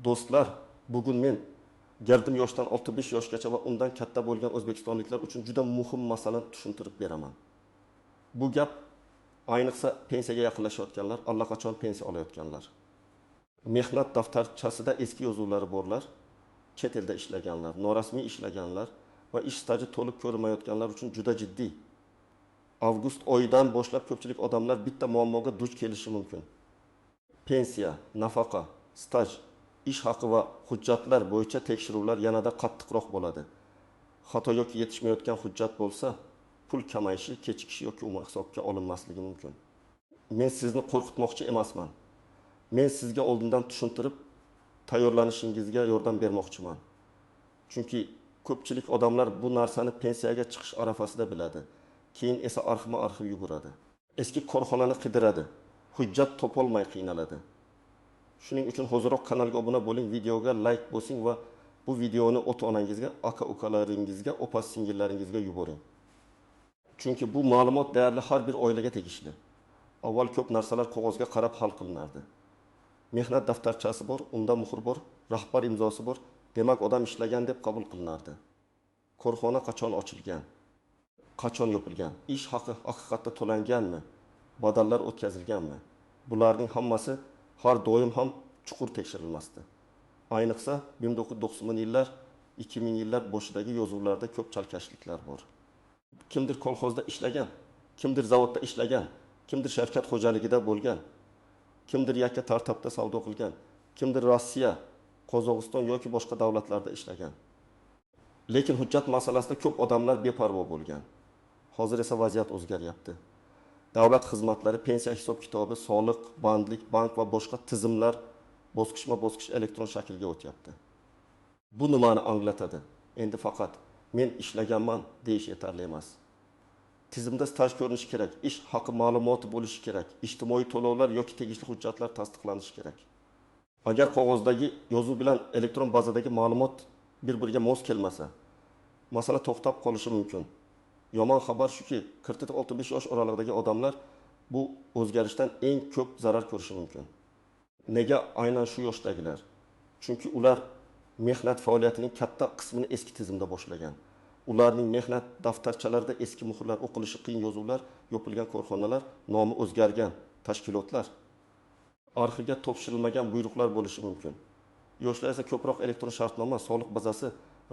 Do'stlar, bugun men girdim yoshdan 65 yoshgacha va undan katta bo'lgan o'zbekistonliklar uchun juda muhim masalani tushuntirib beraman. Bu gap ayniqsa pensiyaga yaqinlashayotganlar, allaqachon pensiya olayotganlar. Mehnat daftarchasida eski yozuvlari borlar, chet elda ishlaganlar, norasmiy ishlaganlar va ish staji to'liq ko'rmayotganlar uchun juda jiddiy. Avgust oyidan boshlab ko'pchilik odamlar bitta muammoga duch kelishi mumkin. Pensiya, nafaqa, staj, ish haqi va hujjatlar bo'yicha tekshiruvlar yanada qattiqroq bo'ladi. Xato yoki yetishmayotgan hujjat bo'lsa, pul kamayishi, kechikishi yoki umuman hisobga olinmasligi mumkin. Men sizni qo'rqitmoqchi emasman. Men sizga oldindan tushuntirib, tayyorlanishingizga yordam bermoqchiman. Chunki ko'pchilik odamlar bu narsani pensiyaga chiqish arafasida biladi. Keyin esa arxma-arxiv yuguradi. Eski korxonani qidiradi. Hujjat topolmay qiynaladi. Shuning uchun hoziroq kanalga obuna bo'ling, videoga like bosing va bu videoni ota-onangizga, aka-ukalaringizga, opa-singillaringizga yuboring. Chunki bu ma'lumot deyarli har bir oilaga tegishli. Avval ko'p narsalar qog'ozga qarab hal qilinardi. Mehnat daftarchasi bor, unda muhr bor, rahbar imzosi bor, demak odam ishlagan deb qabul qilinardi. Korxona qachon ochilgan? Qachon yopilgan? Ish haqi haqiqatda to'langanmi? Badallar o'tkazilganmi? Bularning hammasi har doim ham chuqur tekshirilmasdi. Ayniqsa 1990-yillar, 2000-yillar boshidagi yozuvlarda ko'p chalkashliklar bor. Kimdir kolxozda ishlagan, kimdir zavodda ishlagan, kimdir sharkat xo'jaligida bo'lgan, kimdir yakka tartibda savdo qilgan, kimdir Rossiya, Qozog'iston yoki boshqa davlatlarda ishlagan. Lekin hujjat masalasida ko'p odamlar beparvo bo'lgan. Hozir esa vaziyat o'zgaryapti. Davlat xizmatlari, pensiya hisob-kitobi, soliq, bandlik, bank va boshqa tizimlar bosqichma-bosqich elektron shaklga o'tyapti. Bu nimani anglatadi? Endi faqat men ishlaganman deyish yetarli emas. Tizimda staj ko'rinishi kerak, ish haqi ma'lumoti bo'lishi kerak, ijtimoiy to'lovlar yoki tegishli hujjatlar tasdiqlanishi kerak. Agar qog'ozdagi yozuv bilan elektron bazadagi ma'lumot bir-biriga mos kelmasa, masala to'xtab qolishi mumkin. Yomon xabar shuki, 40-65 yosh oralig'idagi odamlar bu o'zgarishdan eng ko'p zarar ko'rishi mumkin. Nega aynan shu yoshdagilar? Chunki ular mehnat faoliyatining katta qismini eski tizimda boshlagan. Ularning mehnat daftarchalarida eski muhrlar, o'qilishi qiyin yozuvlar, yopilgan korxonalar, nomi o'zgargan tashkilotlar, arxivga topshirilmagan buyruqlar bo'lishi mumkin. Yoshlar esa ko'proq elektron shartnoma, soliq bazasi,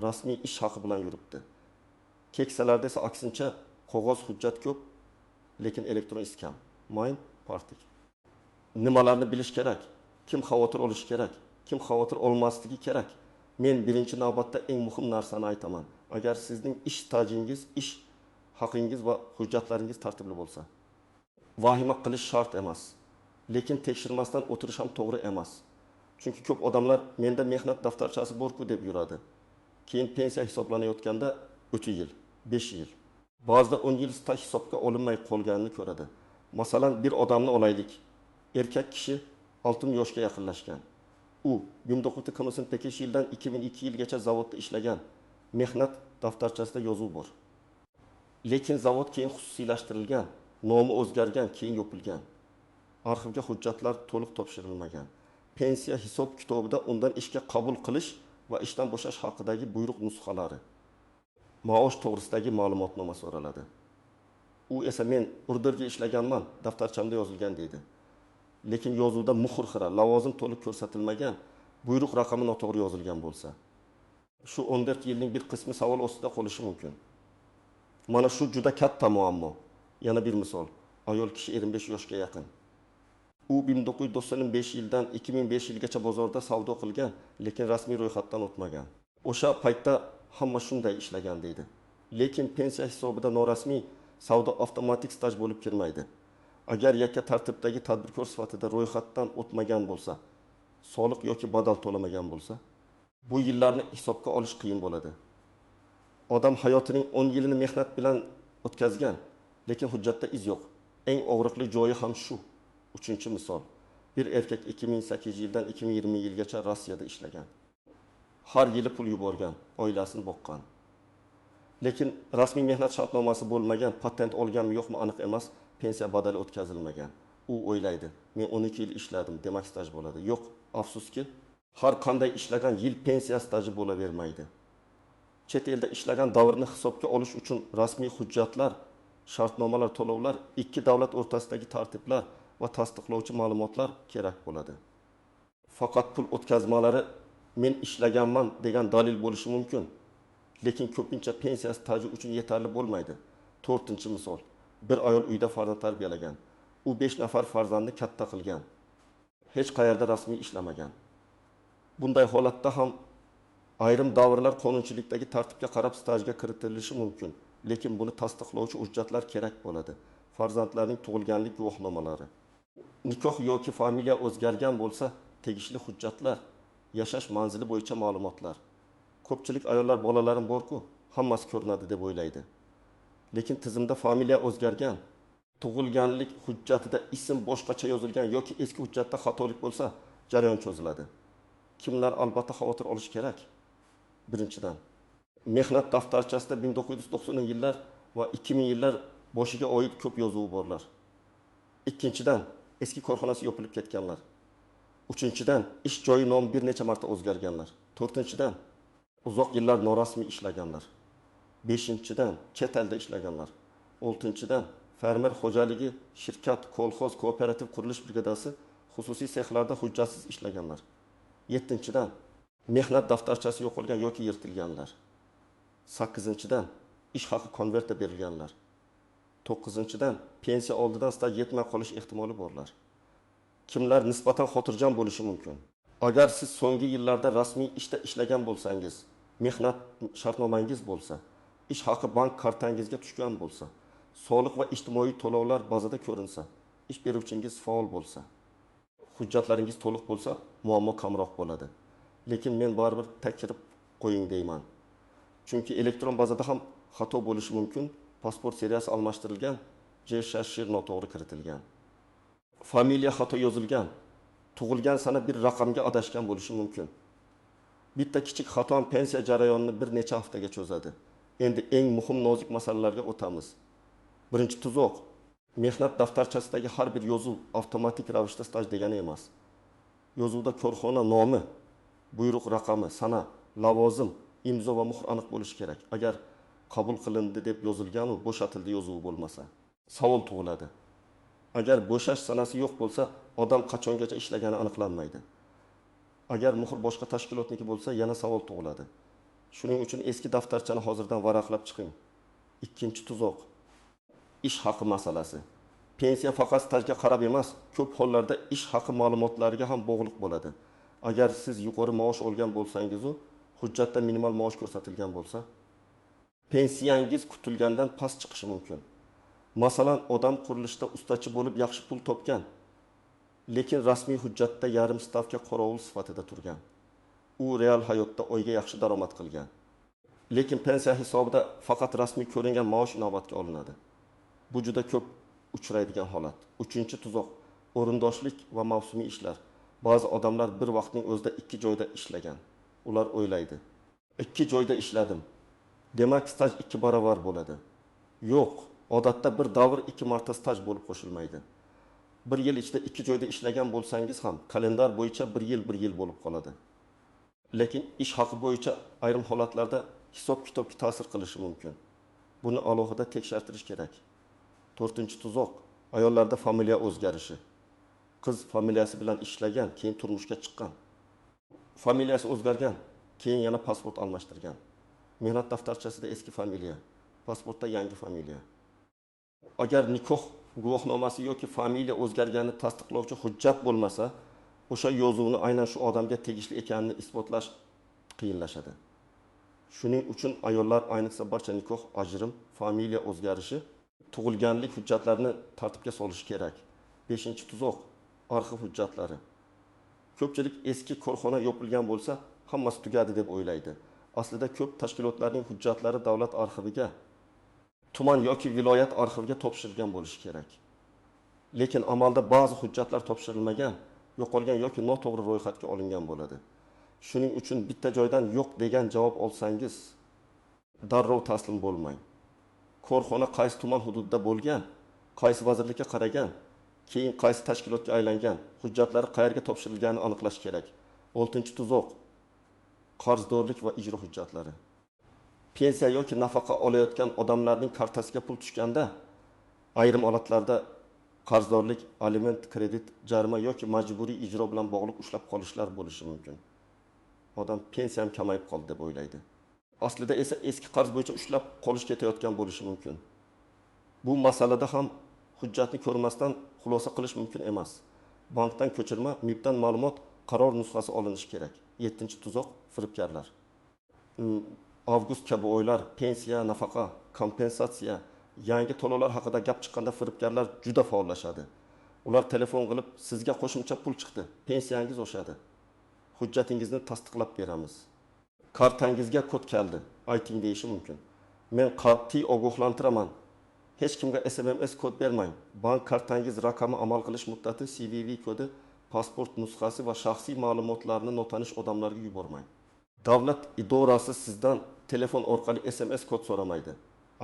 rasmiy ish haqi bilan yuribdi. Keksalarda esa aksincha qog'oz hujjat ko'p, lekin elektron ish kam. Mayn partik. Nimalarni bilish kerak? Kim xavotir olishi kerak? Kim xavotir olmasligi kerak? Men birinchi navbatda eng muhim narsani aytaman. Agar sizning ish stajingiz, ish haqingiz va hujjatlaringiz tartibli bo'lsa, vahima qilish shart emas. Lekin tekshirmasdan o'tirish ham to'g'ri emas. Chunki ko'p odamlar menda mehnat daftarchasi bor-ku deb yuradi. Keyin pensiya hisoblanayotganda 3 yil, 5 yil, ba'zida 10 yil staj hisobga olinmay qolganini ko'radi. Masalan, bir odamni olaylik. Erkak kishi 60 yoshga yaqinlashgan. U 1998 yildan 2002 yilgacha zavodda ishlagan. Mehnat daftarchasida yozuv bor. Lekin zavod keyin xususiylashtirilgan, nomi o'zgargan, keyin yopilgan. Arxivga hujjatlar to'liq topshirilmagan. Pensiya hisob kitobida undan ishga qabul qilish va ishdan bo'shash haqidagi buyruq nusxalari, maosh to'g'risidagi ma'lumotnoma so'raladi. U esa men urdirga ishlaganman, daftarchamda yozilgan deydi. Lekin yozuvda muhr xira, lavozim to'liq ko'rsatilmagan, buyruq raqami noto'g'ri yozilgan bo'lsa, shu 14 yilning bir qismi savol ostida qolishi mumkin. Mana shu juda katta muammo. Yana bir misol. Ayol kishi 25 yoshga yaqin. U 1995 yildan 2005 yilgacha bozorda savdo qilgan, lekin rasmiy ro'yxatdan o'tmagan. O'sha paytda hamma shunday ishlagan deydi. Lekin pensiya hisobida norasmiy savdo avtomatik staj bo'lib kirmaydi. Agar yakka tartibdagi tadbirkor sifatida ro'yxatdan o'tmagan bo'lsa, soliq yoki badal to'lamagan bo'lsa, bu yillarni hisobga olish qiyin bo'ladi. Odam hayotining 10 yilini mehnat bilan o'tkazgan, lekin hujjatda iz yo'q. Eng og'riqli joyi ham shu. 3-misol. Bir erkak 2008 yildan 2020 yilgacha Rossiyada ishlagan. Har yili pul yuborgan, oilasini boqqan. Lekin rasmiy mehnat shartnomasi bo'lmagan, patent olganmi yo'qmi aniq emas, pensiya badali o'tkazilmagan. U o'ylaydi, men 12 yil ishladim, demak staj bo'ladi. Yo'q, afsuski, har qanday ishlagan yil pensiya staji bo'lavermaydi. Chet elda ishlagan davrni hisobga olish uchun rasmiy hujjatlar, shartnomalar, to'lovlar, ikki davlat o'rtasidagi tartiblar va tasdiqlovchi ma'lumotlar kerak bo'ladi. Faqat pul o'tkazmalari men ishlaganman degan dalil bo'lishi mumkin, lekin ko'pincha pensiya staji uchun yetarli bo'lmaydi. 4-misol, bir ayol uyda farzand tarbiyalagan. U 5 nafar farzandni katta qilgan. Hech qayerda rasmiy ishlamagan. Bunday holatda ham ayrim davrlar qonunchilikdagi tartibga qarab stajga kiritilishi mumkin, lekin buni tasdiqlovchi hujjatlar kerak bo'ladi. Farzandlarning tug'ilganlik guvohnomalari. Nikoh yoki familiya o'zgargan bo'lsa, tegishli hujjatlar, yashash manzili bo'yicha ma'lumotlar. Ko'pchilik ayollar bolalarim bor-ku, hammasi ko'rinadi deb o'ylaydi. Lekin tizimda familiya o'zgargan, tug'ilganlik hujjatida ism boshqacha yozilgan yoki eski hujjatda xatolik bo'lsa, jarayon cho'ziladi. Kimlar albatta xavotir olish kerak? Birinchidan, mehnat daftarchasida 1990-yillar va 2000-yillar boshiga oid ko'p yozuvi borlar. Ikkinchidan, eski korxonasi yopilib ketganlar. Uchinchidan, ish joyi nomi bir necha marta o'zgarganlar. To'rtinchidan, uzoq yillar norasmiy ishlaganlar. Beshinchidan, chet elda ishlaganlar. Oltinchidan, fermer xo'jaligi, shirkat, kolxoz, kooperativ qurilish brigadasi, xususiy sexlarda hujjatsiz ishlaganlar. Yettinchidan, mehnat daftarchasi yo'qolgan yoki yirtilganlar. Sakkizinchidan, ish haqi konvertda berilganlar. To'qqizinchidan, pensiya oldidan staj yetmay qolish ehtimoli borlar. Kimlar nisbatan xotirjam bo'lishi mumkin? Agar siz so'nggi yillarda rasmiy ishda ishlagan bo'lsangiz, mehnat shartnomangiz bo'lsa, ish haqi bank kartangizga tushgan bo'lsa, soliq va ijtimoiy to'lovlar bazada ko'rinsa, ish beruvchingiz faol bo'lsa, hujjatlaringiz to'liq bo'lsa, muammo kamroq bo'ladi. Lekin men baribir tekshirib qo'ying deyman. Chunki elektron bazada ham xato bo'lishi mumkin. Pasport seriyasi almashtirilgan, JSHR noto'g'ri kiritilgan. Familiya xato yozilgan, tug'ilgan sana bir raqamga adashgan bo'lishi mumkin. Bitta kichik xato ham pensiya jarayonini bir necha haftaga cho'zadi. Endi eng muhim nozik masalalarga o'tamiz. Birinchi tuzoq. Mehnat daftarchasidagi har bir yozuv avtomatik ravishda staj degani emas. Yozuvda korxona nomi, buyruq raqami, sana, lavozim, imzo va muhr aniq bo'lishi kerak. Agar qabul qilindi deb yozilgan va bo'shatildi yozuvi bo'lmasa, savol tug'iladi. Agar bo'shash sanasi yo'q bo'lsa, odam qachongacha ishlagani aniqlanmaydi. Agar muhr boshqa tashkilotniki bo'lsa, yana savol tug'iladi. Shuning uchun eski daftarchani hozirdan varaqlab chiqing. Ikkinchi tuzoq. Ish haqi masalasi. Pensiya faqat stajga qarab emas, ko'p hollarda ish haqi ma'lumotlariga ham bog'liq bo'ladi. Agar siz yuqori maosh olgan bo'lsangiz, hujjatda minimal maosh ko'rsatilgan bo'lsa, pensiyangiz kutilgandan past chiqishi mumkin. Masalan, odam qurilishda ustachi bo'lib yaxshi pul topgan, lekin rasmiy hujjatda yarim stavka qorovul sifatida turgan. U real hayotda oyga yaxshi daromad qilgan. Lekin pensiya hisobida faqat rasmiy ko'ringan maosh inobatga olinadi. Bu juda ko'p uchraydigan holat. Uchinchi tuzoq, o'rindoshlik va mavsumiy ishlar. Ba'zi odamlar bir vaqtning o'zida ikki joyda ishlagan. Ular o'ylaydi, ikki joyda ishladim, demak staj 2 barobar bo'ladi. Yo'q, odatda bir davr 2 marta staj bo'lib qo'shilmaydi. Bir yil ichida 2 joyda ishlagan bo'lsangiz ham kalendar bo'yicha 1 yil bo'lib qoladi. Lekin ish haqi bo'yicha ayrim holatlarda hisob-kitobga ta'sir qilishi mumkin. Buni alohida tekshirtirish kerak. 4-tuzoq, ayollarda familiya o'zgarishi. Qiz familiyasi bilan ishlagan, keyin turmushga chiqqan. Familiyasi o'zgargan, keyin yana pasport almashtirgan. Mehnat daftarchasida eski familiya, pasportda yangi familiya. Agar nikoh guvohnomasi yoki familiya o'zgarganini tasdiqlovchi hujjat bo'lmasa, o'sha yozuvni aynan shu odamga tegishli ekanini isbotlash qiyinlashadi. Shuning uchun ayollar, ayniqsa barcha nikoh, ajrim, familiya o'zgarishi, tug'ilganlik hujjatlarini tartibga solish kerak. 5-tuzoq, arxiv hujjatlari. Ko'pchilik eski korxona yopilgan bo'lsa, hammasi tugadi deb o'ylaydi. Aslida ko'p tashkilotlarning hujjatlari davlat arxiviga, tuman yoki viloyat arxiviga topshirilgan bo'lishi kerak. Lekin amalda ba'zi hujjatlar topshirilmagan, yo'qolgan yoki noto'g'ri ro'yxatga olingan bo'ladi. Shuning uchun bitta joydan yo'q degan javob olsangiz, darrov taslim bo'lmang. Korxona qaysi tuman hududida bo'lgan, qaysi vazirlikka qaragan, keyin qaysi tashkilotga aylangan, hujjatlari qayerga topshirilganini aniqlash kerak. Oltinchi tuzoq qarzdorlik va ijro hujjatlari. Pensiya yoki nafaqa olayotgan odamlarning kartasiga pul tushganda ayrim holatlarda qarzdorlik, aliment, kredit, jarima yoki majburiy ijro bilan bog'liq ushlab qolishlar bo'lishi mumkin. Odam pensiyam kamayib qoldi deb o'ylaydi. Aslida esa eski qarz bo'yicha ushlab qolish ketayotgan bo'lishi mumkin. Bu masalada ham hujjatni ko'rmasdan xulosa qilish mumkin emas. Bankdan ko'chirma, MIBdan ma'lumot, qaror nusxasi olinishi kerak. 7-tuzoq firibgarlar. Avgust kabi oylar, pensiya, nafaqa, kompensatsiya, yangi to'lovlar haqida gap chiqqanda firibgarlar juda faollashadi. Ular telefon qilib, sizga qo'shimcha pul chiqdi, pensiyangiz oshadi. Hujjatingizni tasdiqlab beramiz. Kartangizga kod keldi, ayting deyishi mumkin. Men qat'iy ogohlantiraman. Hech kimga SMS kod bermang. Bank kartangiz raqami amal qilish muddati, CVV kodi, pasport nusxasi va shaxsiy ma'lumotlarni notanish odamlarga yubormang. Davlat idorasi sizdan telefon orqali SMS kod so'ramaydi.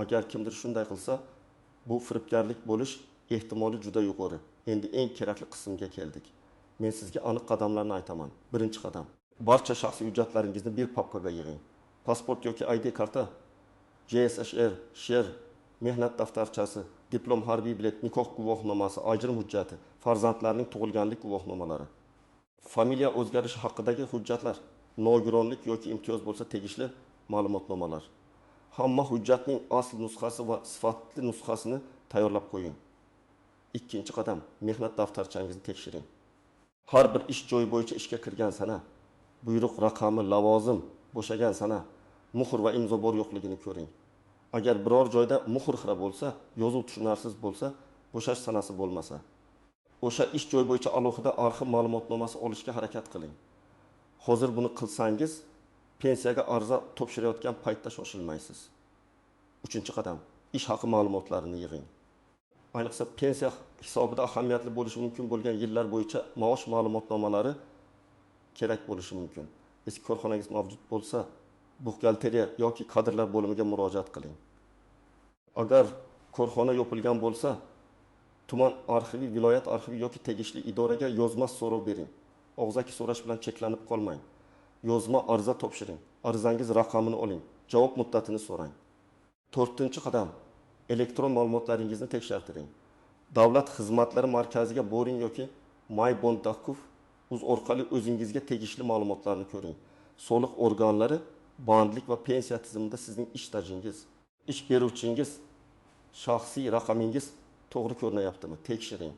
Agar kimdir shunday qilsa, bu firibgarlik bo'lish ehtimoli juda yuqori. Endi eng kerakli qismga keldik. Men sizga aniq qadamlarni aytaman. Birinchi qadam: barcha shaxsiy hujjatlaringizni bir papkaga yig'ing. Pasport yoki ID karta, JSHR, SHR, mehnat daftarchasi, diplom, harbiy bilet, nikoh guvohnomasi, ajrim hujjati, farzandlarning tug'ilganlik guvohnomalari. Familiya o'zgarishi haqidagi hujjatlar, nogironlik yoki imtiyoz bo'lsa tegishli ma'lumotnomalar. Hamma hujjatning asl nusxasi va sifatli nusxasini tayyorlab qo'ying. Ikkinchi qadam: mehnat daftarchangizni tekshiring. Har bir ish joyi bo'yicha ishga kirgan sana, buyruq raqami, lavozim, bo'shagan sana, muhr va imzo bor yo'qligini ko'ring. Agar biror joyda muhr xira bo'lsa, yozuv tushunarsiz bo'lsa, bo'shash sanasi bo'lmasa, o'sha ish joyi bo'yicha alohida arxiv ma'lumotnomasi olishga harakat qiling. Hozir buni qilsangiz, pensiyaga ariza topshirayotgan paytda shoshilmaysiz. Uchinchi qadam: ish haqi ma'lumotlarini yig'ing. Ayniqsa pensiya hisobida ahamiyatli bo'lishi mumkin bo'lgan yillar bo'yicha maosh ma'lumotnomalari kerak bo'lishi mumkin. Eski korxonangiz mavjud bo'lsa, buxgalteriya yoki kadrlar bo'limiga murojaat qiling. Agar korxona yopilgan bo'lsa, tuman arxivi, viloyat arxivi yoki tegishli idoraga yozma so'rov bering. Og'zaki so'rash bilan cheklanib qolmang. Yozma ariza topshiring. Arizangiz raqamini oling. Javob muddatini so'rang. 4-qadam: elektron ma'lumotlaringizni tekshirtiring. Davlat xizmatlari markaziga boring yoki MyBond.uz orqali o'zingizga tegishli ma'lumotlarni ko'ring. Soliq organlari, bandlik va pensiya tizimida sizning ish stajingiz, ish beruvchingiz, shaxsiy raqamingiz to'g'ri ko'rinayaptimi? Tekshiring.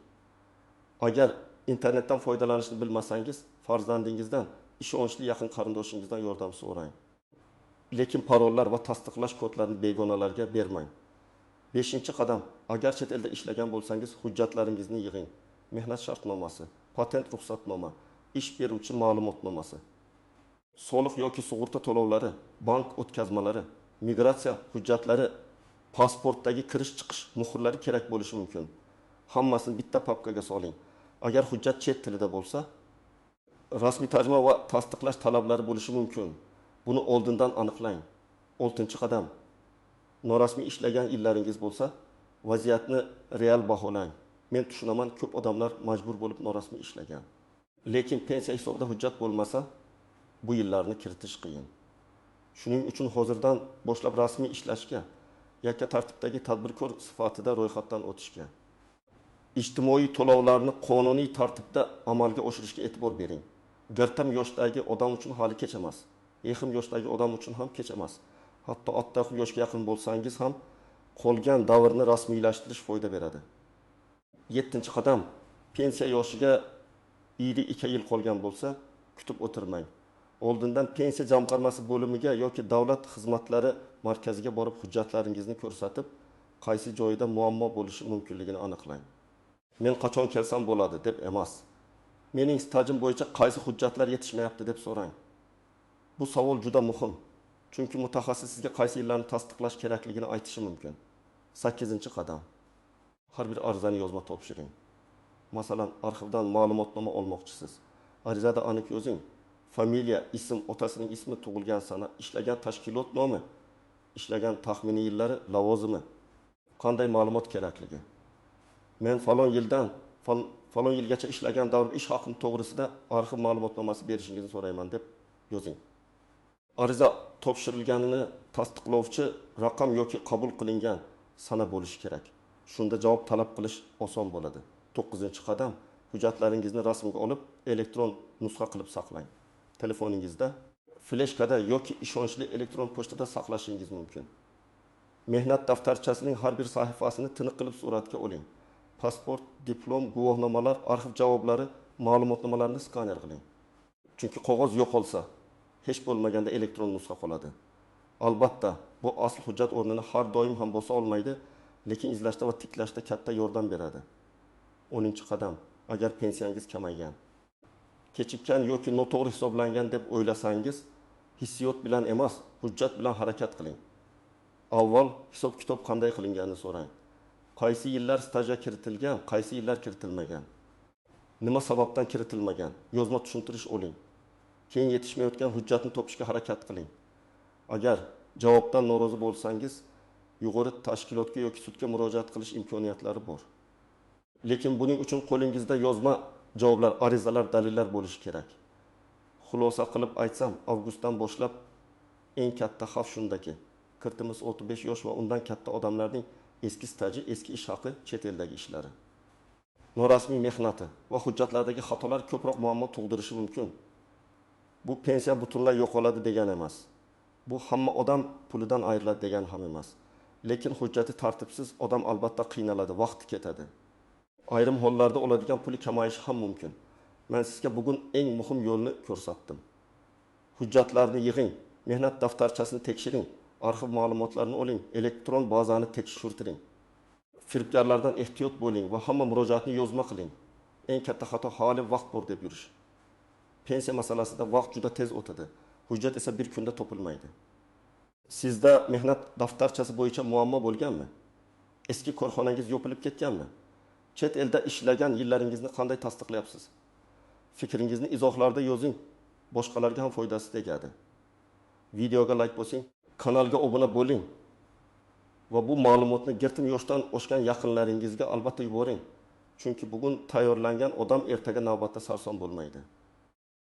Agar internetdan foydalanishni bilmasangiz, farzandingizdan, ishonchli yaqin qarindoshingizdan yordam so'rang. Lekin parollar va tasdiqlash kodlarini begonalarga bermang. 5-qadam: agar chet elda ishlagan bo'lsangiz, hujjatlaringizni yig'ing. Mehnat shartnomasi, patent ruxsatnoma, ish beruvchi ma'lumotnomasi, soliq yoki sug'urta to'lovlari, bank o'tkazmalari, migratsiya hujjatlari, pasportdagi kirish-chiqish muhrlari kerak bo'lishi mumkin. Hammasini bitta papkaga soling. Agar hujjat chet tilida bo'lsa, rasmiy tarjima va tasdiqlash talablari bo'lishi mumkin. Buni oldindan aniqlang. 6-qadam: norasmiy ishlagan yillaringiz bo'lsa, vaziyatni real baholang. Men tushunaman, ko'p odamlar majbur bo'lib norasmiy ishlagan. Lekin pensiya hisobida hujjat bo'lmasa, bu yillarni kiritish qiyin. Shuning uchun hozirdan boshlab rasmiy ishlashga, yakka tartibdagi tadbirkor sifatida ro'yxatdan o'tishga, ijtimoiy to'lovlarni qonuniy tartibda amalga oshirishga e'tibor bering. Gartam yoshdagi odam uchun hali kech emas. Yexim yoshdagi odam uchun ham kech emas. Hatto ottaqi yoshga yaqin bo'lsangiz ham qolgan davrni rasmiylashtirish foyda beradi. 7-qadam: pensiya yoshiga 2 yil qolgan bo'lsa, kutib o'tirmang. Oldindan pensiya jamg'armasi bo'limiga yoki davlat xizmatlari markaziga borib hujjatlaringizni ko'rsatib, qaysi joyida muammo bo'lishi mumkinligini aniqlang. Men qachon kelsam bo'ladi deb emas. Mening stajim bo'yicha qaysi hujjatlar yetishmayapti deb so'rang. Bu savol juda muhim. Chunki mutaxassis sizga qaysi yillarni tasdiqlash kerakligini aytishi mumkin. 8-qadam: har bir arizani yozma topshiring. Masalan, arxivdan ma'lumotnoma olmoqchisiz. Arizada aniq yozing. Familiya, ism, otasining ismi, tug'ilgan sana, ishlagan tashkilot nomi, ishlagan taxminiy yillari, lavozimi, qanday ma'lumot kerakligi. Men falon yildan falon yilgacha ishlagan davr ish haqim to'g'risida arxiv ma'lumotnomasi berishingizni so'rayman deb yozing. Ariza topshirilganini tasdiqlovchi raqam yoki qabul qilingan sana bo'lishi kerak. Shunda javob talab qilish oson bo'ladi. 9-qadam hujjatlaringizni rasmga olib, elektron nusxa qilib saqlang. Telefoningizda, fleshkada yoki ishonchli elektron pochtada saqlashingiz mumkin. Mehnat daftarchasining har bir sahifasini tiniq qilib suratga oling. Pasport, diplom, guvohnomalar, arxiv javoblari, ma'lumotnomalarni skaner qiling. Chunki qog'oz yo'qolsa, hech bo'lmaganda elektron nusxa qoladi. Albatta, bu asl hujjat o'rnini har doim ham bosa olmaydi, lekin izlashda va tiklashda katta yordam beradi. 10-qadam. Agar pensiyangiz kamaygan, kechikkan yoki noto'g'ri hisoblangan deb o'ylasangiz, hissiyot bilan emas, hujjat bilan harakat qiling. Avval hisob-kitob qanday qilinganini so'rang. Qaysi yillar stajga kiritilgan, qaysi yillar kiritilmagan? Nima sababdan kiritilmagan? Yozma tushuntirish oling. Keyin yetishmayotgan hujjatni topishga harakat qiling. Agar javobdan norozi bo'lsangiz, yuqori tashkilotga yoki sudga murojaat qilish imkoniyatlari bor. Lekin buning uchun qo'lingizda yozma javoblar, arizalar, dalillar bo'lishi kerak. Xulosa qilib aytsam, avgustdan boshlab eng katta xavf shundaki, kirtimiz 35 yosh va undan katta odamlarning eski staji, eski ish haqi, chet eldagi ishlari. Norasmiy mehnati va hujjatlardagi xatolar ko'proq muammo tug'dirishi mumkin. Bu pensiya butunlay yo'qoladi degan emas. Bu hamma odam pulidan ayriladi degan ham emas. Lekin hujjati tartibsiz odam albatta qiynaladi, vaqt ketadi. Ayrim hollarda oladigan puli kamayishi ham mumkin. Men sizga bugun eng muhim yo'lni ko'rsatdim. Hujjatlarni yig'ing, mehnat daftarchasini tekshiring, arxiv ma'lumotlarini oling, elektron bazani tekshirtiring. Firibgarlardan ehtiyot bo'ling va hamma murojaatni yozma qiling. Eng katta xato hali vaqt bor deb yurish. Pensiya masalasida vaqt juda tez o'tadi. Hujjat esa bir kunda topilmaydi. Sizda mehnat daftarchasi bo'yicha muammo bo'lganmi? Eski korxonangiz yopilib ketganmi? Chet elda ishlagan yillaringizni qanday tasdiqlayapsiz? Fikringizni izohlarda yozing. Boshqalarga ham foydasi tegadi. Videoga like bosing, kanalga obuna bo'ling. Va bu ma'lumotni girtim yoshdan oshgan yaqinlaringizga albatta yuboring. Chunki bugun tayyorlangan odam ertaga navbatda sarson bo'lmaydi.